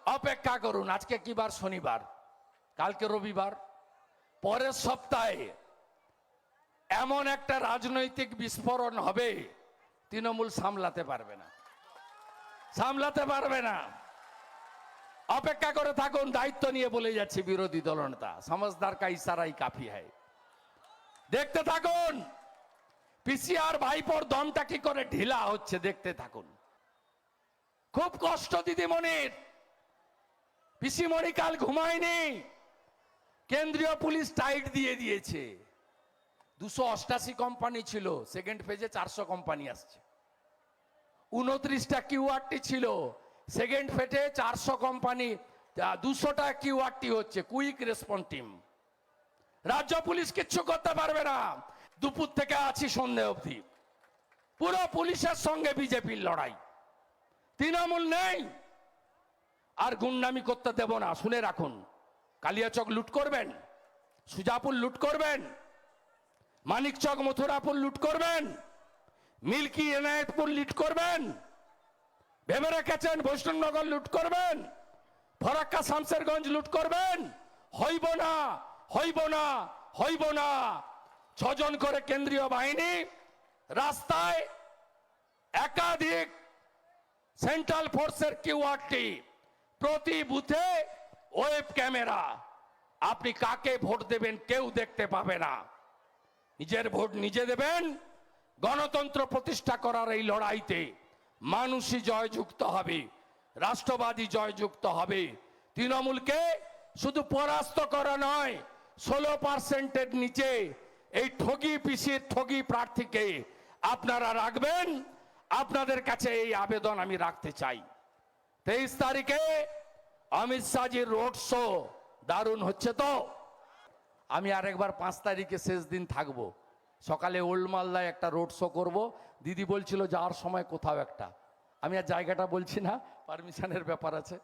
অপেক্ষা করুন। আজকে কি বার? শনিবার, কালকে রবিবার। পরের সপ্তাহে এমন একটা রাজনৈতিক বিস্ফোরণ হবে, তৃণমূল সামলাতে পারবে না, সামলাতে পারবে না। অপেক্ষা করে থাকুন। দায়িত্ব নিয়ে বলে যাচ্ছে বিরোধী দলনেতা, সমঝদার কা ইশারাই কাফি হয়। দেখতে থাকুন পিসিআর ভাইপোর দমটা কি করে ঢিলা হচ্ছে, দেখতে থাকুন। খুব কষ্ট দিদিমণির। পিসিমণি কাল ঘুমায়নি, কেন্দ্রীয় পুলিশ টাইট দিয়ে দিয়েছে। 288 কোম্পানি ছিল, সেকেন্ড ফেজে 400 কোম্পানি আসছে। 29টা কিউআরটি ছিল, সেকেন্ড ফেজে 400 কোম্পানি, 200টা কিউআরটি হচ্ছে, কুইক রেসপন্স টিম। রাজ্য পুলিশ কিচ্ছু করতে পারবে না। দুপুর থেকে আছি সন্ধে অবধি, পুরো পুলিশের সঙ্গে বিজেপির লড়াই। তৃণমূল নেই, আর গুন্ডামি করতে দেব না। শুনে রাখুন, কালিয়াচক লুট করবেন, সুজাপুর লুট করবেন, মানিকচক মথুরাপুর লুট করবেন, মিল্কি এনায়েতপুর লুট করবেন, ভেবে রেখেছেন বৈষ্ণবনগর লুট করবেন, ফরাক্কা শামসেরগঞ্জ লুট করবেন। হইব না, হইব না, হইব না। 6 জন করে কেন্দ্রীয় বাহিনী রাস্তায়, একাধিক সেন্ট্রাল ফোর্সের কিউআরটি, প্রতি বুথে ওয়েব ক্যামেরা। আপনি কাকে ভোট দেবেন কেউ দেখতে পাবে না। নিজের ভোট নিজে দেবেন। গণতন্ত্র প্রতিষ্ঠা করার এই লড়াইতে মানুষই জয়যুক্ত হবে, রাষ্ট্রবাদী জয়যুক্ত হবে। তৃণমূলকে শুধু পরাস্ত করা নয়, 16%-এর নিচে এই ঠগি পিসির ঠগি প্রার্থীকে আপনারা রাখবেন। আপনাদের কাছে এই আবেদন আমি রাখতে চাই। 23 তারিখে অমিত শাহজির রোড শো দারুণ হচ্ছে তো। আমি আরেকবার 5 তারিখে শেষ দিন থাকবো। সকালে ওল্ড মালদায় একটা রোড শো করব। দিদি বলছিল যাওয়ার সময় কোথাও একটা, আমি আর জায়গাটা বলছি না, পারমিশনের ব্যাপার আছে।